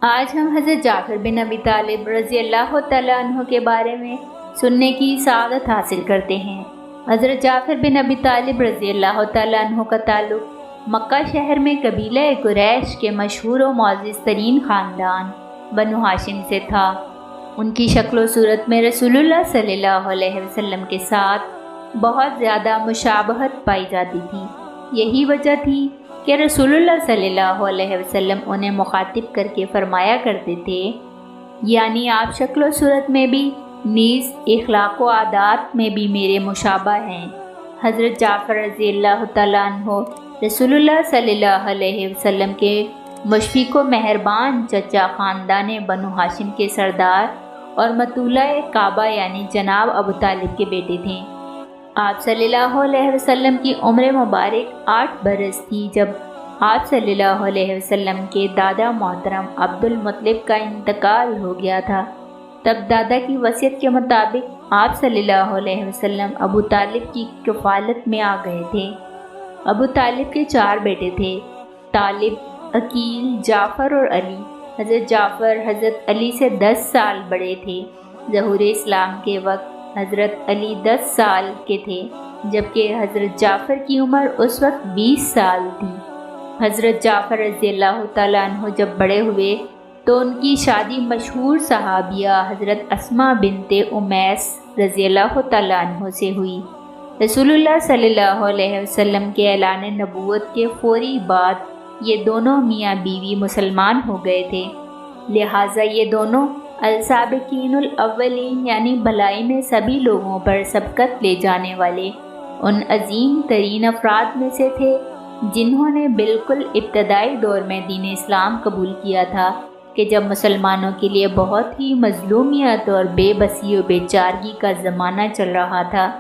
آج ہم حضرت جعفر بن ابی طالب رضی اللہ تعالیٰ عنہ کے بارے میں سننے کی سعادت حاصل کرتے ہیں۔ حضرت جعفر بن ابی طالب رضی اللہ تعالیٰ عنہ کا تعلق مکہ شہر میں قبیلہ قریش کے مشہور و معزز ترین خاندان بنو ہاشم سے تھا۔ ان کی شکل و صورت میں رسول اللہ صلی اللہ علیہ وسلم کے ساتھ بہت زیادہ مشابہت پائی جاتی تھی۔ یہی وجہ تھی کہ رسول اللہ صلی اللہ علیہ وسلم انہیں مخاطب کر کے فرمایا کرتے تھے، یعنی آپ شکل و صورت میں بھی نیز اخلاق و عادات میں بھی میرے مشابہ ہیں۔ حضرت جعفر رضی اللہ تعالیٰ عنہ رسول اللہ صلی اللہ علیہ وسلم کے مشفق و مہربان چچا خاندان بنو ہاشم کے سردار اور مطولہ کعبہ یعنی جناب ابو طالب کے بیٹے تھے۔ آپ صلی اللہ علیہ وسلم کی عمر مبارک 8 برس تھی جب آپ صلی اللہ علیہ وسلم کے دادا محترم عبد المطلب کا انتقال ہو گیا تھا۔ تب دادا کی وصیت کے مطابق آپ صلی اللہ علیہ وسلم ابو طالب کی کفالت میں آ گئے تھے۔ ابو طالب کے 4 بیٹے تھے، طالب، عقیل، جعفر اور علی۔ حضرت جعفر حضرت علی سے 10 سال بڑے تھے۔ ظہور اسلام کے وقت حضرت علی 10 سال کے تھے، جبکہ حضرت جعفر کی عمر اس وقت 20 سال تھی۔ حضرت جعفر رضی اللہ تعالیٰ عنہ جب بڑے ہوئے تو ان کی شادی مشہور صحابیہ حضرت اسماء بنت امیس رضی اللہ تعالیٰ عنہ سے ہوئی۔ رسول اللہ صلی اللہ علیہ وسلم کے اعلان نبوت کے فوری بعد یہ دونوں میاں بیوی مسلمان ہو گئے تھے، لہٰذا یہ دونوں السابقین الاولین یعنی بھلائی میں سبھی لوگوں پر سبقت لے جانے والے ان عظیم ترین افراد میں سے تھے جنہوں نے بالکل ابتدائی دور میں دین اسلام قبول کیا تھا کہ جب مسلمانوں کے لیے بہت ہی مظلومیت اور بے بسی و بے چارگی کا زمانہ چل رہا تھا۔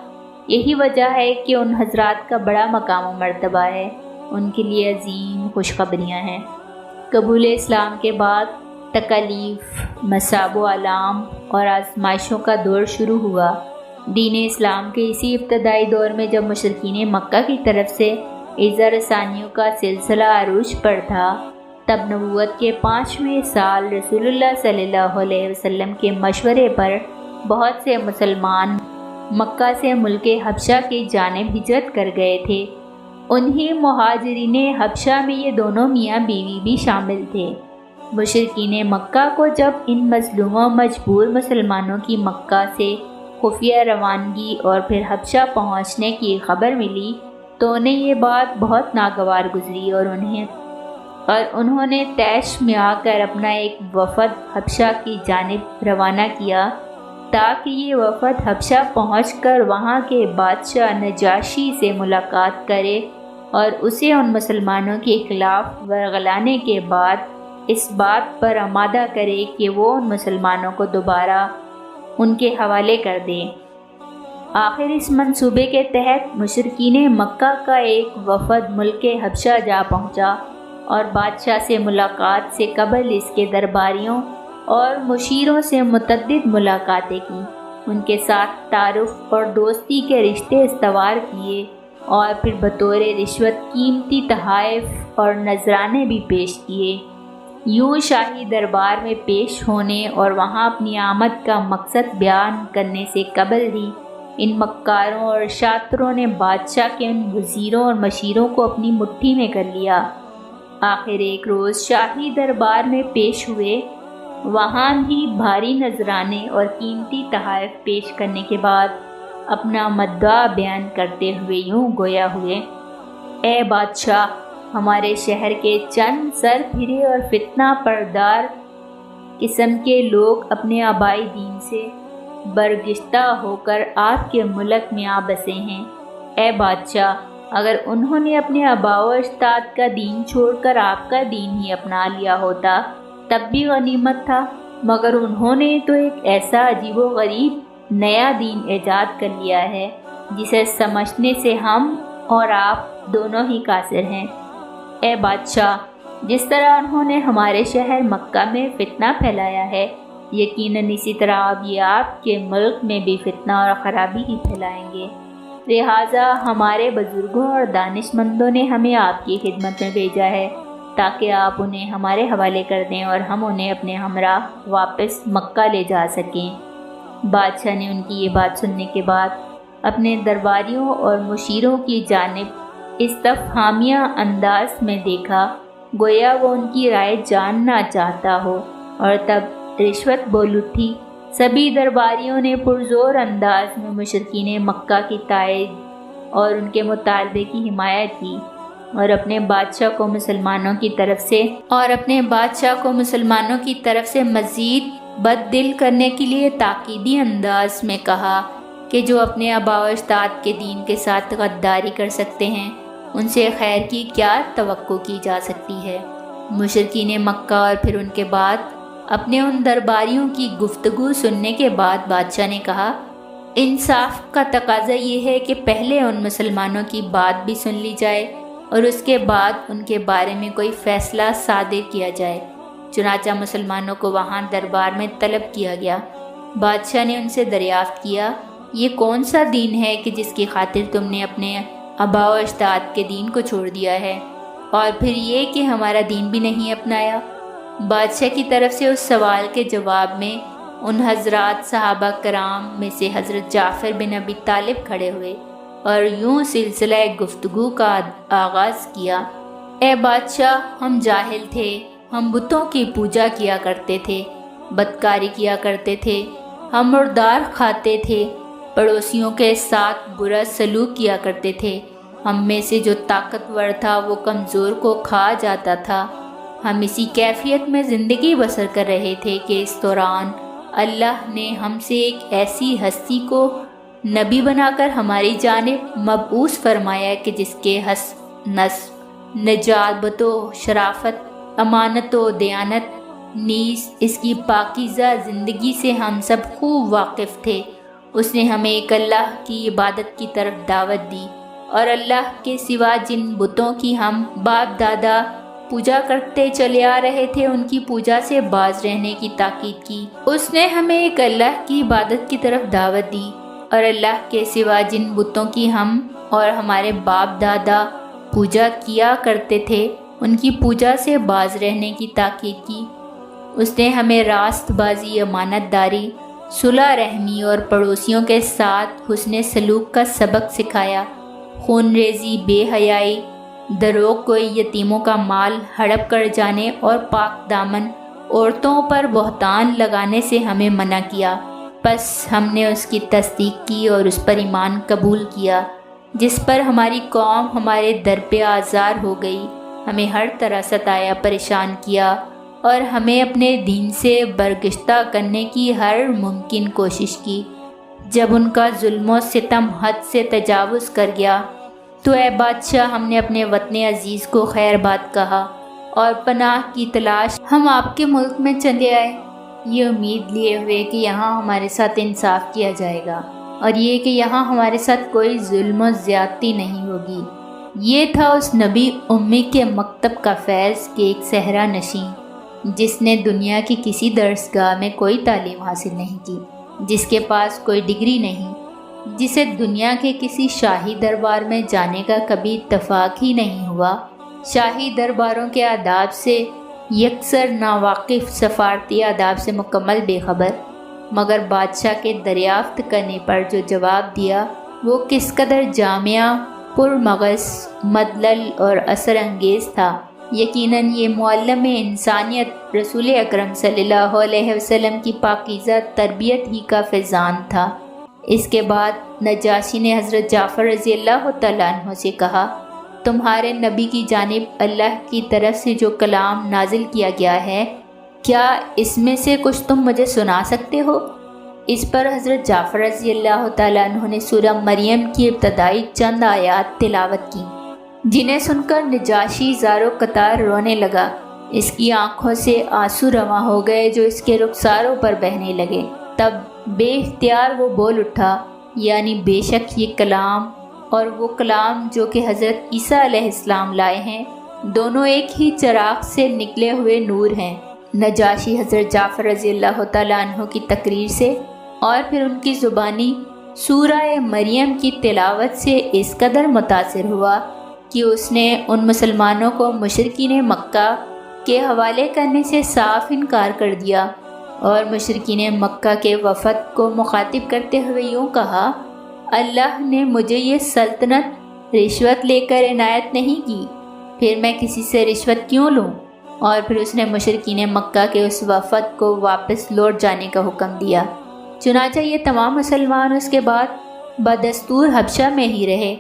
یہی وجہ ہے کہ ان حضرات کا بڑا مقام و مرتبہ ہے، ان کے لیے عظیم خوشخبریاں ہیں۔ قبول اسلام کے بعد تکالیف، مصائب و آلام اور آزمائشوں کا دور شروع ہوا۔ دین اسلام کے اسی ابتدائی دور میں جب مشرکین مکہ کی طرف سے ایذا رسانیوں کا سلسلہ عروج پر تھا، تب نبوت کے 5ویں سال رسول اللہ صلی اللہ علیہ وسلم کے مشورے پر بہت سے مسلمان مکہ سے ملک حبشہ کی جانب ہجرت کر گئے تھے۔ انہی مہاجرین حبشہ میں یہ دونوں میاں بیوی بھی شامل تھے۔ مشرکین مکہ کو جب ان مظلوم و مجبور مسلمانوں کی مکہ سے خفیہ روانگی اور پھر حبشہ پہنچنے کی خبر ملی تو انہیں یہ بات بہت ناگوار گزری اور انہوں نے طیش میں آ کر اپنا ایک وفد حبشہ کی جانب روانہ کیا تاکہ یہ وفد حبشہ پہنچ کر وہاں کے بادشاہ نجاشی سے ملاقات کرے اور اسے ان مسلمانوں کے خلاف ورغلانے کے بعد اس بات پر آمادہ کرے کہ وہ ان مسلمانوں کو دوبارہ ان کے حوالے کر دیں۔ آخر اس منصوبے کے تحت مشرکین مکہ کا ایک وفد ملک حبشہ جا پہنچا اور بادشاہ سے ملاقات سے قبل اس کے درباریوں اور مشیروں سے متعدد ملاقاتیں کی، ان کے ساتھ تعارف اور دوستی کے رشتے استوار کیے اور پھر بطور رشوت قیمتی تحائف اور نذرانے بھی پیش کیے۔ یوں شاہی دربار میں پیش ہونے اور وہاں اپنی آمد کا مقصد بیان کرنے سے قبل ہی ان مکاروں اور شاطروں نے بادشاہ کے ان وزیروں اور مشیروں کو اپنی مٹھی میں کر لیا۔ آخر ایک روز شاہی دربار میں پیش ہوئے، وہاں بھی بھاری نذرانے اور قیمتی تحائف پیش کرنے کے بعد اپنا مدعا بیان کرتے ہوئے یوں گویا ہوئے، اے بادشاہ، ہمارے شہر کے چند سر پھرے اور فتنہ پردار قسم کے لوگ اپنے آبائی دین سے برگشتہ ہو کر آپ کے ملک میں آ بسے ہیں۔ اے بادشاہ، اگر انہوں نے اپنے آباء و اجداد کا دین چھوڑ کر آپ کا دین ہی اپنا لیا ہوتا تب بھی غنیمت تھا، مگر انہوں نے تو ایک ایسا عجیب و غریب نیا دین ایجاد کر لیا ہے جسے سمجھنے سے ہم اور آپ دونوں ہی قاصر ہیں۔ اے بادشاہ، جس طرح انہوں نے ہمارے شہر مکہ میں فتنہ پھیلایا ہے، یقیناً اسی طرح اب یہ آپ کے ملک میں بھی فتنہ اور خرابی ہی پھیلائیں گے، لہٰذا ہمارے بزرگوں اور دانش مندوں نے ہمیں آپ کی خدمت میں بھیجا ہے تاکہ آپ انہیں ہمارے حوالے کر دیں اور ہم انہیں اپنے ہمراہ واپس مکہ لے جا سکیں۔ بادشاہ نے ان کی یہ بات سننے کے بعد اپنے درباریوں اور مشیروں کی جانب استفہامیہ انداز میں دیکھا، گویا وہ ان کی رائے جاننا چاہتا ہو، اور تب رشوت بول اٹھی۔ سبھی درباریوں نے پرزور انداز میں مشرکین مکہ کی تائید اور ان کے مطالبے کی حمایت کی، اور اپنے بادشاہ کو مسلمانوں کی طرف سے مزید بد دل کرنے کے لیے تاکیدی انداز میں کہا کہ جو اپنے آباء و اجداد کے دین کے ساتھ غداری کر سکتے ہیں، ان سے خیر کی کیا توقع کی جا سکتی ہے۔ مشرکین مکہ اور پھر ان کے بعد اپنے ان درباریوں کی گفتگو سننے کے بعد بادشاہ نے کہا، انصاف کا تقاضا یہ ہے کہ پہلے ان مسلمانوں کی بات بھی سن لی جائے اور اس کے بعد ان کے بارے میں کوئی فیصلہ صادر کیا جائے۔ چنانچہ مسلمانوں کو وہاں دربار میں طلب کیا گیا۔ بادشاہ نے ان سے دریافت کیا، یہ کون سا دین ہے کہ جس کی خاطر تم نے اپنے آباء و اجداد کے دین کو چھوڑ دیا ہے، اور پھر یہ کہ ہمارا دین بھی نہیں اپنایا؟ بادشاہ کی طرف سے اس سوال کے جواب میں ان حضرات صحابہ کرام میں سے حضرت جعفر بن ابی طالب کھڑے ہوئے اور یوں سلسلہ گفتگو کا آغاز کیا۔ اے بادشاہ، ہم جاہل تھے، ہم بتوں کی پوجا کیا کرتے تھے، بدکاری کیا کرتے تھے، ہم مردار کھاتے تھے، پڑوسیوں کے ساتھ برا سلوک کیا کرتے تھے، ہم میں سے جو طاقتور تھا وہ کمزور کو کھا جاتا تھا، ہم اسی کیفیت میں زندگی بسر کر رہے تھے کہ اس دوران اللہ نے ہم سے ایک ایسی ہستی کو نبی بنا کر ہماری جانب مبعوث فرمایا کہ جس کے حسب نسب، نجابت و شرافت، امانت و دیانت، نیز اس کی پاکیزہ زندگی سے ہم سب خوب واقف تھے۔ اس نے ہمیں ایک اللہ کی عبادت کی طرف دعوت دی اور اللہ کے سوا جن بتوں کی ہم باپ دادا پوجا کرتے چلے آ رہے تھے ان کی پوجا سے باز رہنے کی تاکید کی۔ اس نے ہمیں ایک اللہ کی عبادت کی طرف دعوت دی اور اللہ کے سوا جن بتوں کی ہم اور ہمارے باپ دادا پوجا کیا کرتے تھے ان کی پوجا سے باز رہنے کی تاکید کی۔ اس نے ہمیں راست بازی، امانت داری، صلح رحمی اور پڑوسیوں کے ساتھ حسن سلوک کا سبق سکھایا۔ خون ریزی، بے حیائی، دروغ گوئی، یتیموں کا مال ہڑپ کر جانے اور پاک دامن عورتوں پر بہتان لگانے سے ہمیں منع کیا۔ پس ہم نے اس کی تصدیق کی اور اس پر ایمان قبول کیا، جس پر ہماری قوم ہمارے در پہ آزار ہو گئی، ہمیں ہر طرح ستایا، پریشان کیا اور ہمیں اپنے دین سے برگشتہ کرنے کی ہر ممکن کوشش کی۔ جب ان کا ظلم و ستم حد سے تجاوز کر گیا تو اے بادشاہ، ہم نے اپنے وطن عزیز کو خیر بات کہا اور پناہ کی تلاش ہم آپ کے ملک میں چلے آئے، یہ امید لیے ہوئے کہ یہاں ہمارے ساتھ انصاف کیا جائے گا اور یہ کہ یہاں ہمارے ساتھ کوئی ظلم و زیادتی نہیں ہوگی۔ یہ تھا اس نبی امی کے مکتب کا فیض کہ ایک صحرا نشین جس نے دنیا کی کسی درسگاہ میں کوئی تعلیم حاصل نہیں کی، جس کے پاس کوئی ڈگری نہیں، جسے دنیا کے کسی شاہی دربار میں جانے کا کبھی اتفاق ہی نہیں ہوا، شاہی درباروں کے آداب سے یکسر ناواقف، سفارتی آداب سے مکمل بے خبر، مگر بادشاہ کے دریافت کرنے پر جو جواب دیا وہ کس قدر جامع، پرمغز، مدلل اور اثر انگیز تھا۔ یقیناً یہ معلم انسانیت رسول اکرم صلی اللہ علیہ وسلم کی پاکیزہ تربیت ہی کا فیضان تھا۔ اس کے بعد نجاشی نے حضرت جعفر رضی اللہ تعالیٰ عنہ سے کہا، تمہارے نبی کی جانب اللہ کی طرف سے جو کلام نازل کیا گیا ہے، کیا اس میں سے کچھ تم مجھے سنا سکتے ہو؟ اس پر حضرت جعفر رضی اللہ تعالیٰ عنہ نے سورہ مریم کی ابتدائی چند آیات تلاوت کی، جنہیں سن کر نجاشی زار و قطار رونے لگا۔ اس کی آنکھوں سے آنسو رواں ہو گئے جو اس کے رخساروں پر بہنے لگے۔ تب بے اختیار وہ بول اٹھا، یعنی بے شک یہ کلام اور وہ کلام جو کہ حضرت عیسیٰ علیہ السلام لائے ہیں، دونوں ایک ہی چراغ سے نکلے ہوئے نور ہیں۔ نجاشی حضرت جعفر رضی اللہ تعالیٰ عنہ کی تقریر سے اور پھر ان کی زبانی سورہ مریم کی تلاوت سے اس قدر متاثر ہوا کہ اس نے ان مسلمانوں کو مشرکین مکہ کے حوالے کرنے سے صاف انکار کر دیا، اور مشرکین مکہ کے وفد کو مخاطب کرتے ہوئے یوں کہا: اللہ نے مجھے یہ سلطنت رشوت لے کر عنایت نہیں کی، پھر میں کسی سے رشوت کیوں لوں؟ اور پھر اس نے مشرکین مکہ کے اس وفد کو واپس لوٹ جانے کا حکم دیا۔ چنانچہ یہ تمام مسلمان اس کے بعد بدستور حبشہ میں ہی رہے،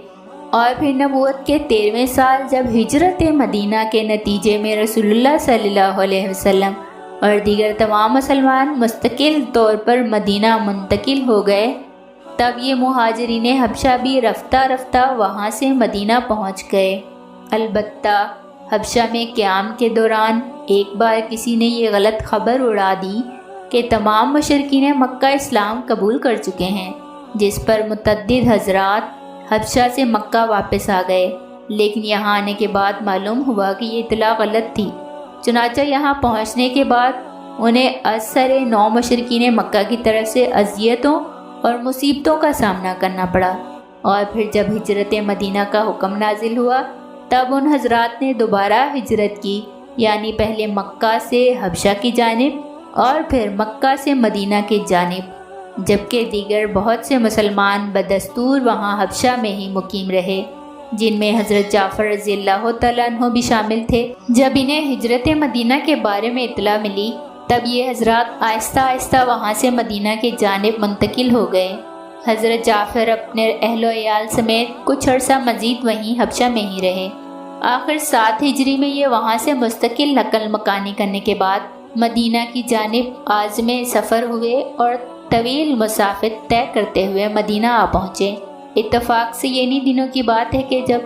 اور پھر نبوت کے 13ویں سال جب ہجرت مدینہ کے نتیجے میں رسول اللہ صلی اللہ علیہ وسلم اور دیگر تمام مسلمان مستقل طور پر مدینہ منتقل ہو گئے، تب یہ مہاجرین حبشہ بھی رفتہ رفتہ وہاں سے مدینہ پہنچ گئے۔ البتہ حبشہ میں قیام کے دوران ایک بار کسی نے یہ غلط خبر اڑا دی کہ تمام مشرکین مکہ اسلام قبول کر چکے ہیں، جس پر متعدد حضرات حبشہ سے مکہ واپس آ گئے، لیکن یہاں آنے کے بعد معلوم ہوا کہ یہ اطلاع غلط تھی۔ چنانچہ یہاں پہنچنے کے بعد انہیں اثر 9 مشرکین مکہ کی طرف سے اذیتوں اور مصیبتوں کا سامنا کرنا پڑا، اور پھر جب ہجرت مدینہ کا حکم نازل ہوا تب ان حضرات نے دوبارہ ہجرت کی، یعنی پہلے مکہ سے حبشہ کی جانب اور پھر مکہ سے مدینہ کی جانب، جبکہ دیگر بہت سے مسلمان بدستور وہاں حبشہ میں ہی مقیم رہے، جن میں حضرت جعفر رضی اللہ تعالیٰ عنہ بھی شامل تھے۔ جب انہیں ہجرت مدینہ کے بارے میں اطلاع ملی تب یہ حضرات آہستہ آہستہ وہاں سے مدینہ کی جانب منتقل ہو گئے۔ حضرت جعفر اپنے اہل و عیال سمیت کچھ عرصہ مزید وہیں حبشہ میں ہی رہے۔ آخر 7 ہجری میں یہ وہاں سے مستقل نقل مکانی کرنے کے بعد مدینہ کی جانب عازم سفر ہوئے اور طویل مسافت طے کرتے ہوئے مدینہ آ پہنچے۔ اتفاق سے یہ انہی دنوں کی بات ہے کہ جب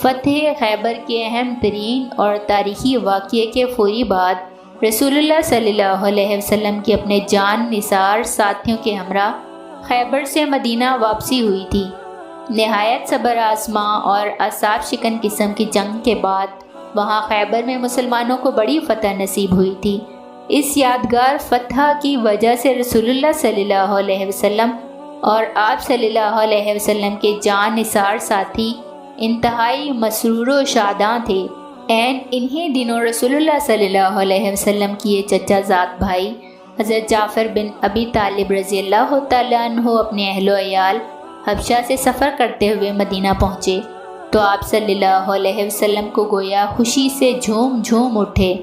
فتح خیبر کے اہم ترین اور تاریخی واقعے کے فوری بعد رسول اللہ صلی اللہ علیہ وسلم کی اپنے جان نثار ساتھیوں کے ہمراہ خیبر سے مدینہ واپسی ہوئی تھی۔ نہایت صبر آزما اور اعصاب شکن قسم کی جنگ کے بعد وہاں خیبر میں مسلمانوں کو بڑی فتح نصیب ہوئی تھی۔ اس یادگار فتح کی وجہ سے رسول اللہ صلی اللہ علیہ وسلم اور آپ صلی اللہ علیہ وسلم کے جان نثار ساتھی انتہائی مسرور و شاداں تھے۔ انہی دنوں رسول اللہ صلی اللہ علیہ وسلم کی یہ چچا زاد بھائی حضرت جعفر بن ابی طالب رضی اللہ تعالیٰ عنہ اپنے اہل و عیال حبشہ سے سفر کرتے ہوئے مدینہ پہنچے تو آپ صلی اللہ علیہ وسلم کو گویا خوشی سے جھوم جھوم اٹھے۔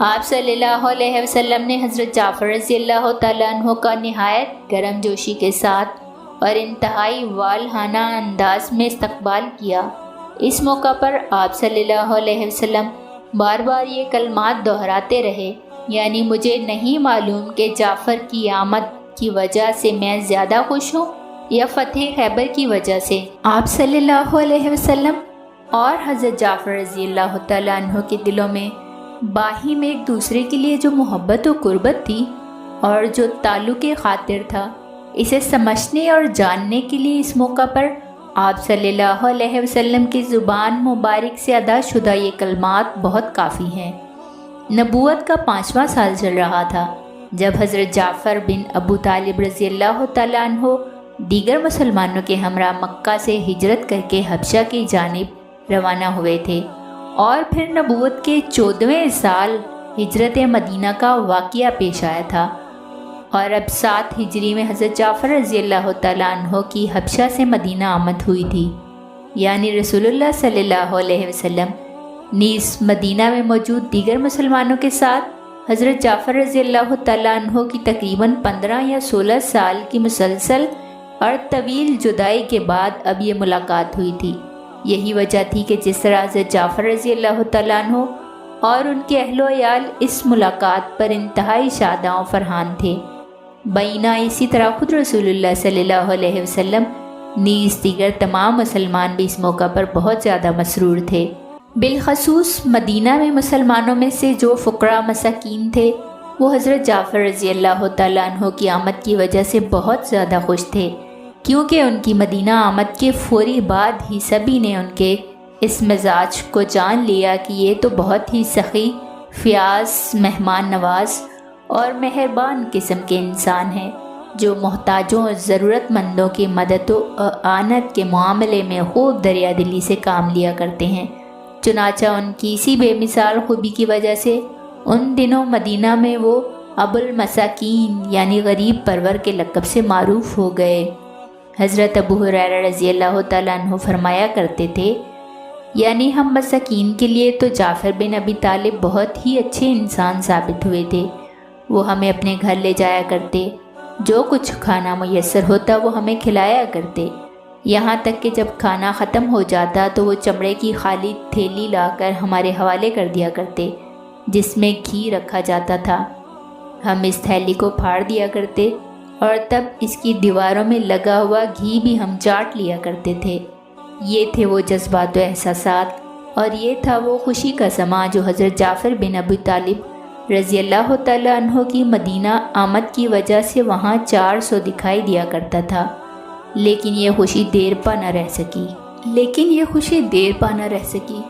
آپ صلی اللہ علیہ وسلم نے حضرت جعفر رضی اللہ تعالیٰ عنہ کا نہایت گرم جوشی کے ساتھ اور انتہائی والہانہ انداز میں استقبال کیا۔ اس موقع پر آپ صلی اللہ علیہ وسلم بار بار یہ کلمات دہراتے رہے، یعنی مجھے نہیں معلوم کہ جعفر کی آمد کی وجہ سے میں زیادہ خوش ہوں یا فتح خیبر کی وجہ سے۔ آپ صلی اللہ علیہ وسلم اور حضرت جعفر رضی اللہ تعالیٰ عنہ کے دلوں میں باہم ایک دوسرے کے لیے جو محبت و قربت تھی اور جو تعلق خاطر تھا، اسے سمجھنے اور جاننے کے لیے اس موقع پر آپ صلی اللہ علیہ وسلم کی زبان مبارک سے ادا شدہ یہ کلمات بہت کافی ہیں۔ نبوت کا 5واں سال چل رہا تھا جب حضرت جعفر بن ابو طالب رضی اللہ تعالیٰ عنہ دیگر مسلمانوں کے ہمراہ مکہ سے ہجرت کر کے حبشہ کی جانب روانہ ہوئے تھے، اور پھر نبوت کے 14ویں سال ہجرت مدینہ کا واقعہ پیش آیا تھا، اور اب 7 ہجری میں حضرت جعفر رضی اللہ تعالیٰ عنہ کی حبشہ سے مدینہ آمد ہوئی تھی، یعنی رسول اللہ صلی اللہ علیہ وسلم نیز مدینہ میں موجود دیگر مسلمانوں کے ساتھ حضرت جعفر رضی اللہ تعالیٰ عنہ کی تقریباً 15 یا 16 سال کی مسلسل اور طویل جدائی کے بعد اب یہ ملاقات ہوئی تھی۔ یہی وجہ تھی کہ جس طرح حضرت جعفر رضی اللہ تعالیٰ عنہ اور ان کے اہل و عیال اس ملاقات پر انتہائی شاداں و فرحان تھے، بینا اسی طرح خود رسول اللہ صلی اللہ علیہ وسلم نیز دیگر تمام مسلمان بھی اس موقع پر بہت زیادہ مسرور تھے۔ بالخصوص مدینہ میں مسلمانوں میں سے جو فقراء مساکین تھے وہ حضرت جعفر رضی اللہ تعالیٰ عنہ کی آمد کی وجہ سے بہت زیادہ خوش تھے، کیونکہ ان کی مدینہ آمد کے فوری بعد ہی سبھی نے ان کے اس مزاج کو جان لیا کہ یہ تو بہت ہی سخی، فیاض، مہمان نواز اور مہربان قسم کے انسان ہیں، جو محتاجوں اور ضرورت مندوں کی مدد و اعانت کے معاملے میں خوب دریا دلی سے کام لیا کرتے ہیں۔ چنانچہ ان کی اسی بے مثال خوبی کی وجہ سے ان دنوں مدینہ میں وہ ابو المساکین یعنی غریب پرور کے لقب سے معروف ہو گئے۔ حضرت ابو ہریرہ رضی اللہ تعالیٰ عنہ فرمایا کرتے تھے، یعنی ہم مساکین کے لیے تو جعفر بن ابی طالب بہت ہی اچھے انسان ثابت ہوئے تھے۔ وہ ہمیں اپنے گھر لے جایا کرتے، جو کچھ کھانا میسر ہوتا وہ ہمیں کھلایا کرتے، یہاں تک کہ جب کھانا ختم ہو جاتا تو وہ چمڑے کی خالی تھیلی لا کر ہمارے حوالے کر دیا کرتے جس میں گھی رکھا جاتا تھا۔ ہم اس تھیلی کو پھاڑ دیا کرتے اور تب اس کی دیواروں میں لگا ہوا گھی بھی ہم چاٹ لیا کرتے تھے۔ یہ تھے وہ جذبات و احساسات اور یہ تھا وہ خوشی کا سماں جو حضرت جعفر بن ابی طالب رضی اللہ تعالیٰ عنہ کی مدینہ آمد کی وجہ سے وہاں 400 دکھائی دیا کرتا تھا۔ لیکن یہ خوشی دیر پا نہ رہ سکی۔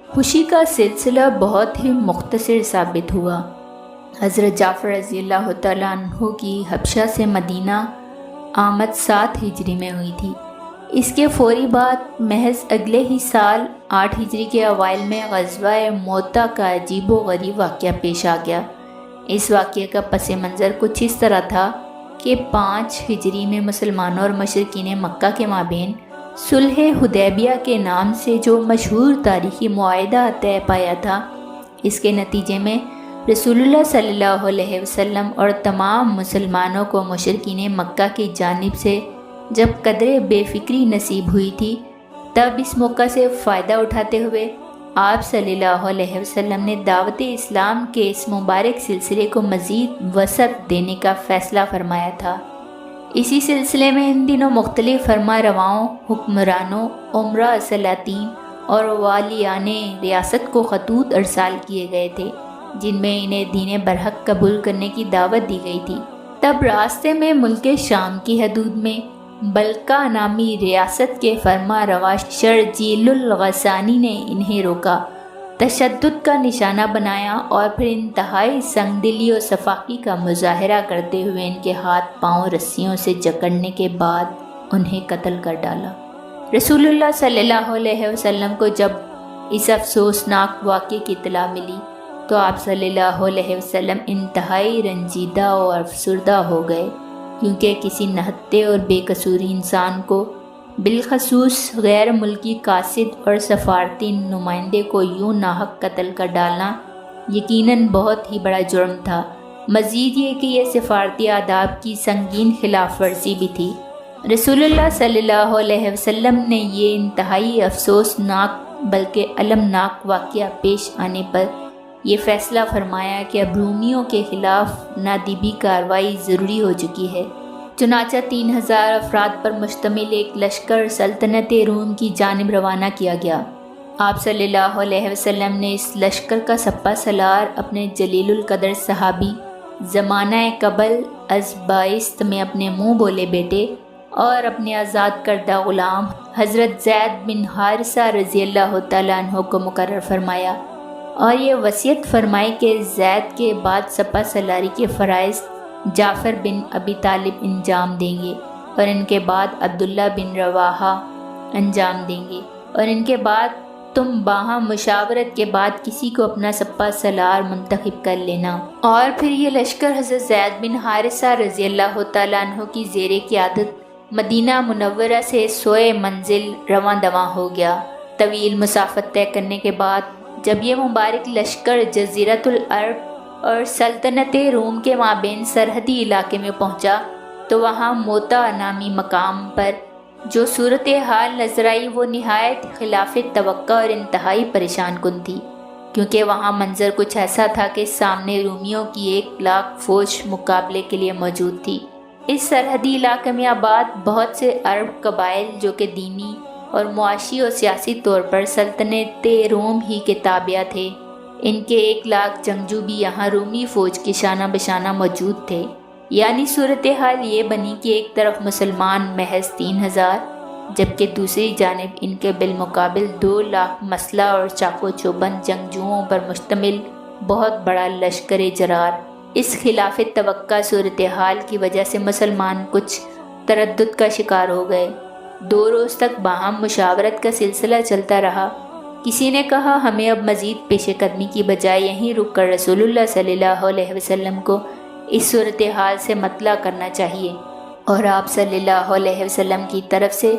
خوشی کا سلسلہ بہت ہی مختصر ثابت ہوا۔ حضرت جعفر رضی اللہ تعالیٰ عنہ کی حبشہ سے مدینہ آمد 7 ہجری میں ہوئی تھی۔ اس کے فوری بعد محض اگلے ہی سال 8 ہجری کے اوائل میں غزوہ موتا کا عجیب و غریب واقعہ پیش آ گیا۔ اس واقعے کا پس منظر کچھ اس طرح تھا کہ 5 ہجری میں مسلمانوں اور مشرکین مکہ کے مابین صلح حدیبیہ کے نام سے جو مشہور تاریخی معاہدہ طے پایا تھا، اس کے نتیجے میں رسول اللہ صلی اللہ علیہ وسلم اور تمام مسلمانوں کو مشرکین مکہ کی جانب سے جب قدر بے فکری نصیب ہوئی تھی، تب اس موقع سے فائدہ اٹھاتے ہوئے آپ صلی اللہ علیہ وسلم نے دعوت اسلام کے اس مبارک سلسلے کو مزید وسعت دینے کا فیصلہ فرمایا تھا۔ اسی سلسلے میں ان دنوں مختلف فرما رواؤں، حکمرانوں، عمرہ، سلاطین اور والیان ریاست کو خطوط ارسال کیے گئے تھے جن میں انہیں دین برحق قبول کرنے کی دعوت دی گئی تھی۔ تب راستے میں ملک شام کی حدود میں بلقا نامی ریاست کے فرما روا شرجیل الغسانی نے انہیں روکا، تشدد کا نشانہ بنایا اور پھر انتہائی سنگ دلی و صفاقی کا مظاہرہ کرتے ہوئے ان کے ہاتھ پاؤں رسیوں سے جکڑنے کے بعد انہیں قتل کر ڈالا۔ رسول اللہ صلی اللہ علیہ وسلم کو جب اس افسوسناک واقعے کی اطلاع ملی تو آپ صلی اللہ علیہ وسلم انتہائی رنجیدہ اور افسردہ ہو گئے، کیونکہ کسی نہتے اور بے قصور انسان کو، بالخصوص غیر ملکی قاصد اور سفارتی نمائندے کو یوں ناحق قتل کر ڈالنا یقیناً بہت ہی بڑا جرم تھا۔ مزید یہ کہ یہ سفارتی آداب کی سنگین خلاف ورزی بھی تھی۔ رسول اللہ صلی اللہ علیہ وسلم نے یہ انتہائی افسوسناک بلکہ المناک واقعہ پیش آنے پر یہ فیصلہ فرمایا کہ اب رومیوں کے خلاف نادیبی کارروائی ضروری ہو چکی ہے۔ چنانچہ 3000 افراد پر مشتمل ایک لشکر سلطنت روم کی جانب روانہ کیا گیا۔ آپ صلی اللہ علیہ وسلم نے اس لشکر کا سپہ سالار اپنے جلیل القدر صحابی زمانہ قبل از بائست میں اپنے منہ بولے بیٹے اور اپنے آزاد کردہ غلام حضرت زید بن حارثہ رضی اللہ تعالیٰ عنہ کو مقرر فرمایا اور یہ وصیت فرمائی کہ زید کے بعد سپہ سالاری کے فرائض جعفر بن ابی طالب انجام دیں گے اور ان کے بعد عبداللہ بن رواحہ انجام دیں گے، اور ان کے بعد تم باہم مشاورت کے بعد کسی کو اپنا سپہ سالار منتخب کر لینا۔ اور پھر یہ لشکر حضرت زید بن حارثہ رضی اللہ تعالیٰ عنہ کی زیر قیادت مدینہ منورہ سے سوئے منزل رواں دواں ہو گیا۔ طویل مسافت طے کرنے کے بعد جب یہ مبارک لشکر جزیرۃ العرب اور سلطنت روم کے مابین سرحدی علاقے میں پہنچا تو وہاں موتا نامی مقام پر جو صورتحال نظر آئی وہ نہایت خلاف توقع اور انتہائی پریشان کن تھی، کیونکہ وہاں منظر کچھ ایسا تھا کہ سامنے رومیوں کی 1,00,000 فوج مقابلے کے لیے موجود تھی۔ اس سرحدی علاقے میں آباد بہت سے عرب قبائل جو کہ دینی اور معاشی اور سیاسی طور پر سلطنت روم ہی کے تابع تھے، ان کے 1,00,000 جنگجو بھی یہاں رومی فوج کے شانہ بشانہ موجود تھے۔ یعنی صورتحال یہ بنی کہ ایک طرف مسلمان محض 3,000 جبکہ دوسری جانب ان کے بالمقابل 2,00,000 مسلح اور چاقو چوبند جنگجوؤں پر مشتمل بہت بڑا لشکر جرار اس خلاف توقع صورتحال کی وجہ سے مسلمان کچھ تردد کا شکار ہو گئے۔ 2 روز تک باہم مشاورت کا سلسلہ چلتا رہا۔ کسی نے کہا ہمیں اب مزید پیش قدمی کی بجائے یہیں رک کر رسول اللہ صلی اللہ علیہ وسلم کو اس صورتحال سے مطلع کرنا چاہیے اور آپ صلی اللہ علیہ وسلم کی طرف سے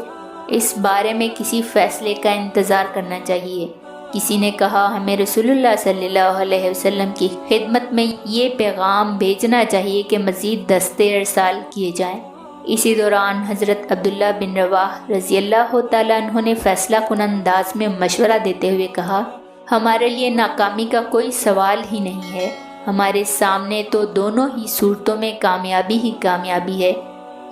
اس بارے میں کسی فیصلے کا انتظار کرنا چاہیے۔ کسی نے کہا ہمیں رسول اللہ صلی اللہ علیہ وسلم کی خدمت میں یہ پیغام بھیجنا چاہیے کہ مزید دستے ارسال کیے جائیں۔ اسی دوران حضرت عبداللہ بن رواح رضی اللہ تعالیٰ عنہ نے فیصلہ کن انداز میں مشورہ دیتے ہوئے کہا ہمارے لیے ناکامی کا کوئی سوال ہی نہیں ہے، ہمارے سامنے تو دونوں ہی صورتوں میں کامیابی ہی کامیابی ہے،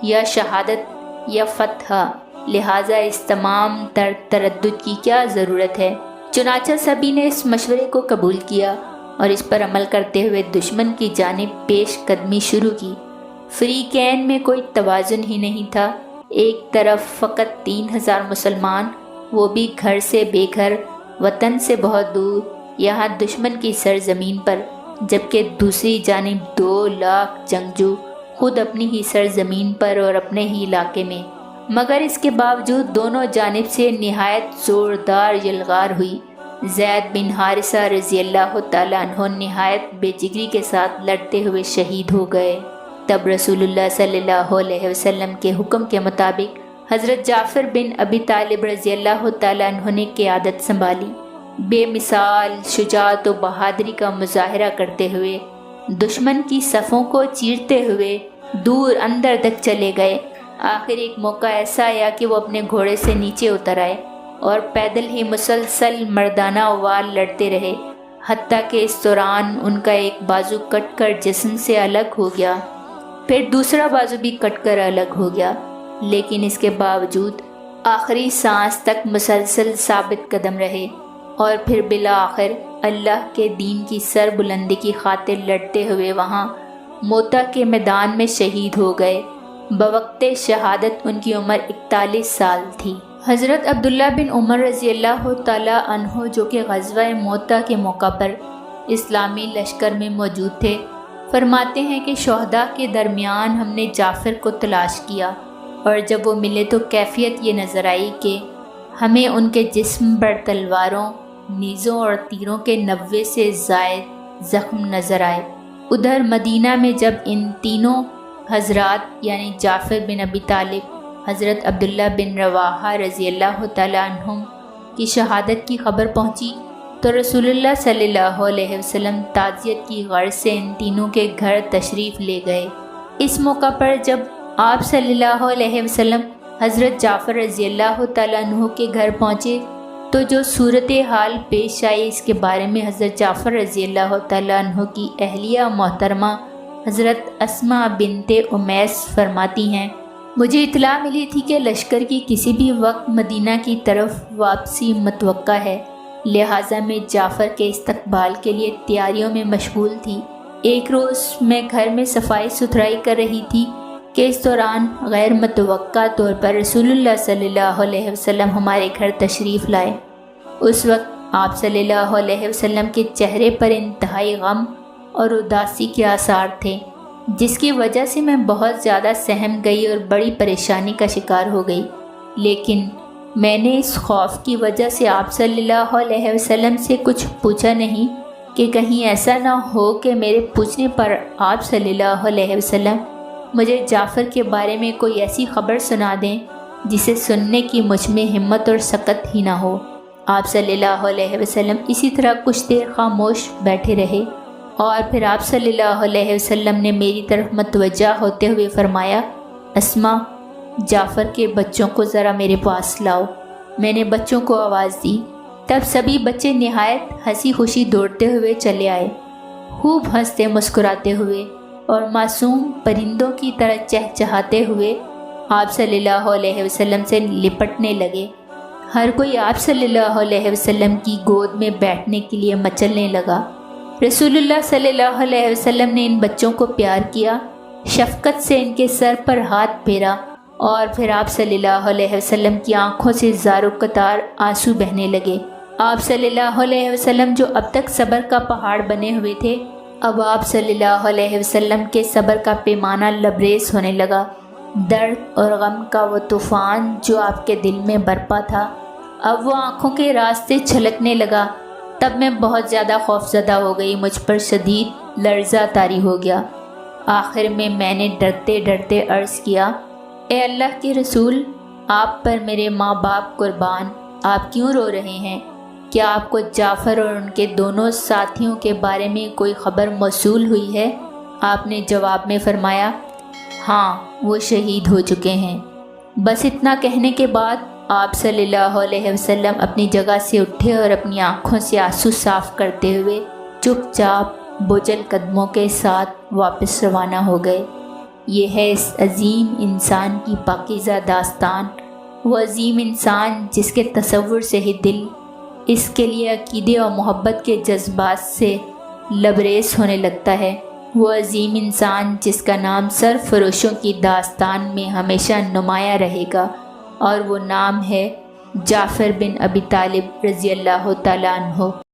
یا شہادت یا فتح، لہٰذا اس تمام تردد کی کیا ضرورت ہے۔ چنانچہ سبھی نے اس مشورے کو قبول کیا اور اس پر عمل کرتے ہوئے دشمن کی جانب پیش قدمی شروع کی۔ فریقین میں کوئی توازن ہی نہیں تھا۔ ایک طرف فقط 3000 مسلمان، وہ بھی گھر سے بے گھر، وطن سے بہت دور، یہاں دشمن کی سرزمین پر، جبکہ دوسری جانب 2 لاکھ جنگجو خود اپنی ہی سرزمین پر اور اپنے ہی علاقے میں۔ مگر اس کے باوجود دونوں جانب سے نہایت زوردار یلغار ہوئی۔ زید بن حارثہ رضی اللہ تعالیٰ عنہ نہایت بے جگری کے ساتھ لڑتے ہوئے شہید ہو گئے۔ تب رسول اللہ صلی اللہ علیہ وسلم کے حکم کے مطابق حضرت جعفر بن ابی طالب رضی اللہ تعالیٰ عنہ نے قیادت سنبھالی۔ بے مثال شجاعت و بہادری کا مظاہرہ کرتے ہوئے دشمن کی صفوں کو چیرتے ہوئے دور اندر تک چلے گئے۔ آخر ایک موقع ایسا آیا کہ وہ اپنے گھوڑے سے نیچے اتر آئے اور پیدل ہی مسلسل مردانہ وار لڑتے رہے، حتیٰ کہ اس دوران ان کا ایک بازو کٹ کر جسم سے الگ ہو گیا، پھر دوسرا بازو بھی کٹ کر الگ ہو گیا، لیکن اس کے باوجود آخری سانس تک مسلسل ثابت قدم رہے اور پھر بالآخر اللہ کے دین کی سر بلندی کی خاطر لڑتے ہوئے وہاں موتا کے میدان میں شہید ہو گئے۔ بوقت شہادت ان کی عمر 41 سال تھی۔ حضرت عبداللہ بن عمر رضی اللہ تعالیٰ عنہ جو کہ غزوہ موتا کے موقع پر اسلامی لشکر میں موجود تھے، فرماتے ہیں کہ شہداء کے درمیان ہم نے جعفر کو تلاش کیا اور جب وہ ملے تو کیفیت یہ نظر آئی کہ ہمیں ان کے جسم پر تلواروں، نیزوں اور تیروں کے 90 سے زائد زخم نظر آئے۔ ادھر مدینہ میں جب ان تینوں حضرات یعنی جعفر بن ابی طالب، حضرت عبداللہ بن رواحہ رضی اللہ تعالیٰ عنہم کی شہادت کی خبر پہنچی تو رسول اللہ صلی اللہ علیہ وسلم تعزیت کی غرض سے ان تینوں کے گھر تشریف لے گئے۔ اس موقع پر جب آپ صلی اللہ علیہ وسلم حضرت جعفر رضی اللہ تعالیٰ عنہ کے گھر پہنچے تو جو صورتحال پیش آئی اس کے بارے میں حضرت جعفر رضی اللہ تعالیٰ عنہ کی اہلیہ محترمہ حضرت اسماء بنت امیس فرماتی ہیں، مجھے اطلاع ملی تھی کہ لشکر کی کسی بھی وقت مدینہ کی طرف واپسی متوقع ہے، لہٰذا میں جعفر کے استقبال کے لیے تیاریوں میں مشغول تھی۔ ایک روز میں گھر میں صفائی ستھرائی کر رہی تھی کہ اس دوران غیر متوقع طور پر رسول اللہ صلی اللہ علیہ وسلم ہمارے گھر تشریف لائے۔ اس وقت آپ صلی اللہ علیہ وسلم کے چہرے پر انتہائی غم اور اداسی کے آثار تھے، جس کی وجہ سے میں بہت زیادہ سہم گئی اور بڑی پریشانی کا شکار ہو گئی، لیکن میں نے اس خوف کی وجہ سے آپ صلی اللہ علیہ وسلم سے کچھ پوچھا نہیں کہ کہیں ایسا نہ ہو کہ میرے پوچھنے پر آپ صلی اللہ علیہ وسلم مجھے جعفر کے بارے میں کوئی ایسی خبر سنا دیں جسے سننے کی مجھ میں ہمت اور سکت ہی نہ ہو۔ آپ صلی اللہ علیہ وسلم اسی طرح کچھ دیر خاموش بیٹھے رہے اور پھر آپ صلی اللہ علیہ وسلم نے میری طرف متوجہ ہوتے ہوئے فرمایا، اسماء، جعفر کے بچوں کو ذرا میرے پاس لاؤ۔ میں نے بچوں کو آواز دی، تب سبھی بچے نہایت ہنسی خوشی دوڑتے ہوئے چلے آئے، خوب ہنستے مسکراتے ہوئے اور معصوم پرندوں کی طرح چہچہاتے ہوئے آپ صلی اللہ علیہ وسلم سے لپٹنے لگے۔ ہر کوئی آپ صلی اللہ علیہ وسلم کی گود میں بیٹھنے کے لیے مچلنے لگا۔ رسول اللہ صلی اللہ علیہ وسلم نے ان بچوں کو پیار کیا، شفقت سے ان کے سر پر ہاتھ پھیرا اور پھر آپ صلی اللہ علیہ وسلم کی آنکھوں سے زار و قطار آنسو بہنے لگے۔ آپ صلی اللہ علیہ وسلم جو اب تک صبر کا پہاڑ بنے ہوئے تھے، اب آپ صلی اللہ علیہ وسلم کے صبر کا پیمانہ لبریز ہونے لگا۔ درد اور غم کا وہ طوفان جو آپ کے دل میں برپا تھا اب وہ آنکھوں کے راستے چھلکنے لگا۔ تب میں بہت زیادہ خوفزدہ ہو گئی، مجھ پر شدید لرزہ طاری ہو گیا۔ آخر میں نے ڈرتے ڈرتے عرض کیا، اے اللہ کے رسول، آپ پر میرے ماں باپ قربان، آپ کیوں رو رہے ہیں؟ کیا آپ کو جعفر اور ان کے دونوں ساتھیوں کے بارے میں کوئی خبر موصول ہوئی ہے؟ آپ نے جواب میں فرمایا، ہاں، وہ شہید ہو چکے ہیں۔ بس اتنا کہنے کے بعد آپ صلی اللہ علیہ وسلم اپنی جگہ سے اٹھے اور اپنی آنکھوں سے آنسو صاف کرتے ہوئے چپ چاپ بوجھل قدموں کے ساتھ واپس روانہ ہو گئے۔ یہ ہے اس عظیم انسان کی پاکیزہ داستان، وہ عظیم انسان جس کے تصور سے ہی دل اس کے لیے عقیدے اور محبت کے جذبات سے لبریز ہونے لگتا ہے، وہ عظیم انسان جس کا نام سرفروشوں کی داستان میں ہمیشہ نمایاں رہے گا، اور وہ نام ہے جعفر بن ابی طالب رضی اللہ تعالیٰ عنہ۔